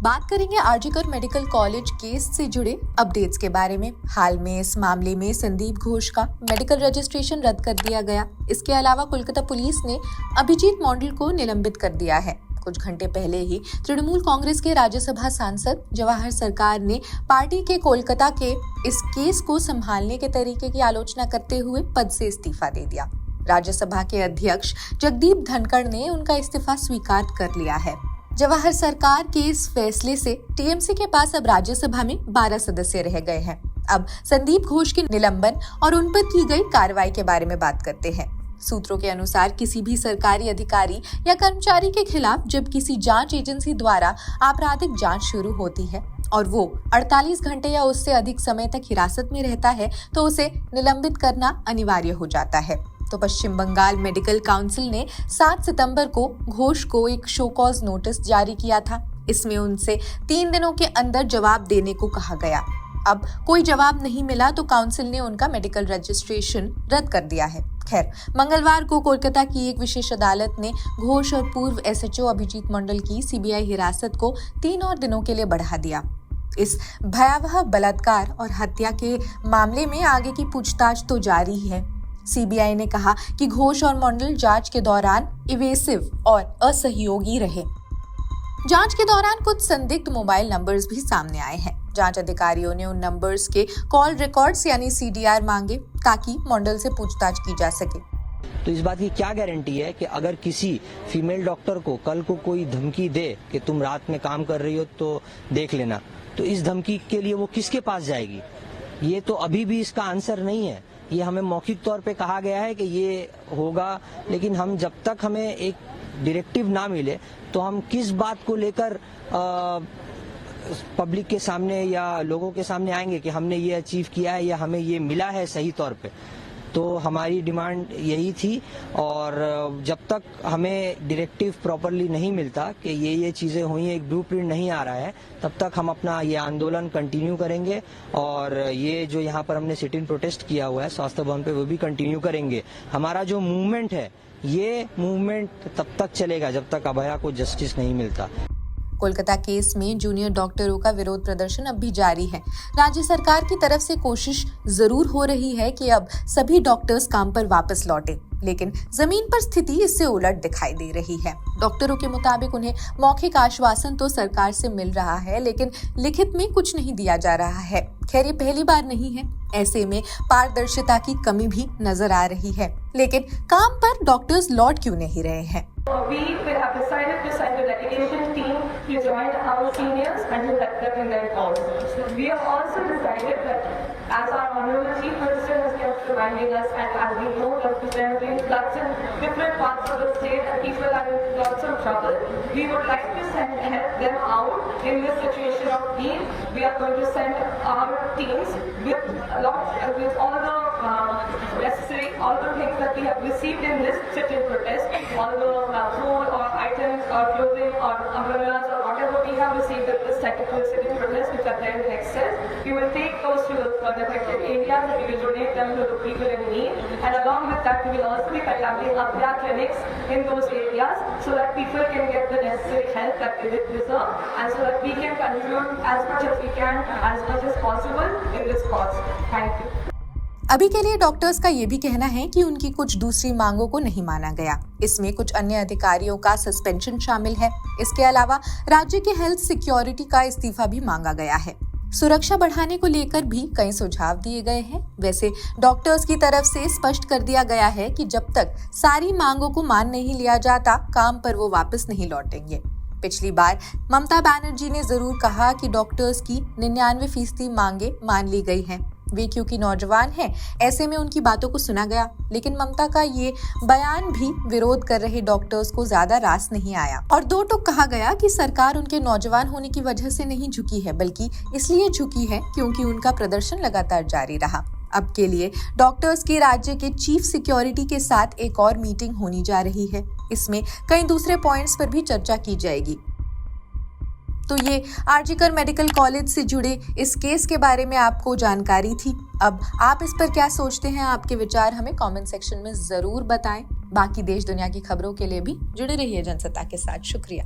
बात करेंगे RG Kar medical college case से जुड़े अपडेट्स के बारे में। हाल में इस मामले में संदीप घोष का मेडिकल रजिस्ट्रेशन रद्द कर दिया गया। इसके अलावा कोलकाता पुलिस ने अभिजीत मंडल को निलंबित कर दिया है। कुछ घंटे पहले ही तृणमूल कांग्रेस के राज्यसभा सांसद जवाहर सरकार ने पार्टी के कोलकाता के इस केस को संभालने के तरीके की आलोचना करते हुए पद से इस्तीफा दे दिया। राज्यसभा के अध्यक्ष जगदीप धनखड़ ने उनका इस्तीफा स्वीकार कर लिया है। जवाहर सरकार के इस फैसले से टीएमसी के पास अब राज्यसभा में 12 सदस्य रह गए हैं। अब संदीप घोष के निलंबन और उन पर की गई कार्रवाई के बारे में बात करते हैं। सूत्रों के अनुसार किसी भी सरकारी अधिकारी या कर्मचारी के खिलाफ जब किसी जांच एजेंसी द्वारा आपराधिक जांच शुरू होती है और वो 48 घंटे या उससे अधिक समय तक हिरासत में रहता है तो उसे निलंबित करना अनिवार्य हो जाता है। तो पश्चिम बंगाल मेडिकल काउंसिल ने 7 सितंबर को घोष को एक शो कॉज नोटिस जारी किया था। इसमें उनसे 3 दिनों के अंदर जवाब देने को कहा गया। अब कोई जवाब नहीं मिला तो काउंसिल ने उनका मेडिकल रजिस्ट्रेशन रद्द कर दिया है। खैर, मंगलवार को कोलकाता की एक विशेष अदालत ने घोष और पूर्व एसएचओ अभिजीत मंडल की सीबीआई हिरासत को 3 और दिनों के लिए बढ़ा दिया। इस भयावह बलात्कार और हत्या के मामले में आगे की पूछताछ तो जारी है। सीबीआई ने कहा कि घोष और मंडल जांच के दौरान इवेसिव और असहयोगी रहे। जांच के दौरान कुछ संदिग्ध मोबाइल नंबर्स भी सामने आए हैं। जांच अधिकारियों ने उन नंबर्स के कॉल रिकॉर्ड्स यानी सीडीआर मांगे ताकि मंडल से पूछताछ की जा सके। तो इस बात की क्या गारंटी है कि अगर किसी फीमेल डॉक्टर को कल को कोई धमकी दे कि तुम रात में काम कर रही हो तो देख लेना, तो इस धमकी के लिए वो किसके पास जाएगी? ये तो अभी भी इसका आंसर नहीं है। ये हमें मौखिक तौर पे कहा गया है कि ये होगा, लेकिन हम जब तक हमें एक डायरेक्टिव ना मिले तो हम किस बात को लेकर पब्लिक के सामने या लोगों के सामने आएंगे कि हमने ये अचीव किया है या हमें ये मिला है सही तौर पे। तो हमारी डिमांड यही थी और जब तक हमें डायरेक्टिव प्रॉपरली नहीं मिलता कि ये चीज़ें हुई हैं, एक ब्लूप्रिंट नहीं आ रहा है, तब तक हम अपना ये आंदोलन कंटिन्यू करेंगे और ये जो यहाँ पर हमने सिट इन प्रोटेस्ट किया हुआ है स्वास्थ्य भवन पे वो भी कंटिन्यू करेंगे। हमारा जो मूवमेंट है ये मूवमेंट तब तक चलेगा जब तक अभया को जस्टिस नहीं मिलता। कोलकाता केस में जूनियर डॉक्टरों का विरोध प्रदर्शन अब भी जारी है। राज्य सरकार की तरफ से कोशिश जरूर हो रही है कि अब सभी डॉक्टर्स काम पर वापस लौटे, लेकिन जमीन पर स्थिति इससे उलट दिखाई दे रही है। डॉक्टरों के मुताबिक उन्हें मौखिक आश्वासन तो सरकार से मिल रहा है, लेकिन लिखित में कुछ नहीं दिया जा रहा है। खैर, ये पहली बार नहीं है। ऐसे में पारदर्शिता की कमी भी नजर आ रही है। लेकिन काम पर डॉक्टर्स लौट क्यों नहीं रहे हैं? We have decided to send a delegation team to join our seniors and to let them in their calls. We have also decided that as our Honorable Chief Minister has kept reminding us, and as we know that there have been floods in different parts of the state and people are in lots of trouble, we would like to help them out in this situation of need. We are going to send our teams with all the necessary, all the things that we have received in this sit-in protest, all the food or items or clothing or umbrellas or whatever we have received in this technical sit-in protest which are there in excess. We will take those to the affected areas and we will donate them to the people in need. And along with that, we will also be conducting Abhya clinics in those areas so that people can get the necessary help that they deserve and so that we can contribute as much as we can, as much as possible in this cause. Thank you. अभी के लिए doctors का ये भी कहना है कि उनकी कुछ दूसरी मांगों को नहीं माना गया। इसमें कुछ अन्य अधिकारियों का सस्पेंशन शामिल है। इसके अलावा राज्य के हेल्थ सिक्योरिटी का इस्तीफा भी मांगा गया है। सुरक्षा बढ़ाने को लेकर भी कई सुझाव दिए गए हैं। वैसे डॉक्टर्स की तरफ से स्पष्ट कर दिया गया है कि जब तक सारी मांगों को मान नहीं लिया जाता, काम पर वो वापस नहीं लौटेंगे। पिछली बार ममता बनर्जी ने जरूर कहा कि डॉक्टर्स की 99% मांगे मान ली गई हैं। वे क्योंकि नौजवान हैं, ऐसे में उनकी बातों को सुना गया। लेकिन ममता का ये बयान भी विरोध कर रहे डॉक्टर्स को ज्यादा रास नहीं आया और दो टूक कहा गया कि सरकार उनके नौजवान होने की वजह से नहीं झुकी है, बल्कि इसलिए झुकी है क्योंकि उनका प्रदर्शन लगातार जारी रहा। अब के लिए डॉक्टर्स के राज्य के चीफ सिक्योरिटी के साथ एक और मीटिंग होनी जा रही है। इसमें कई दूसरे पॉइंट्स पर भी चर्चा की जाएगी। तो ये आरजीकर मेडिकल कॉलेज से जुड़े इस केस के बारे में आपको जानकारी थी। अब आप इस पर क्या सोचते हैं? आपके विचार हमें कमेंट सेक्शन में जरूर बताएं। बाकी देश दुनिया की खबरों के लिए भी जुड़े रहिए जनसत्ता के साथ। शुक्रिया।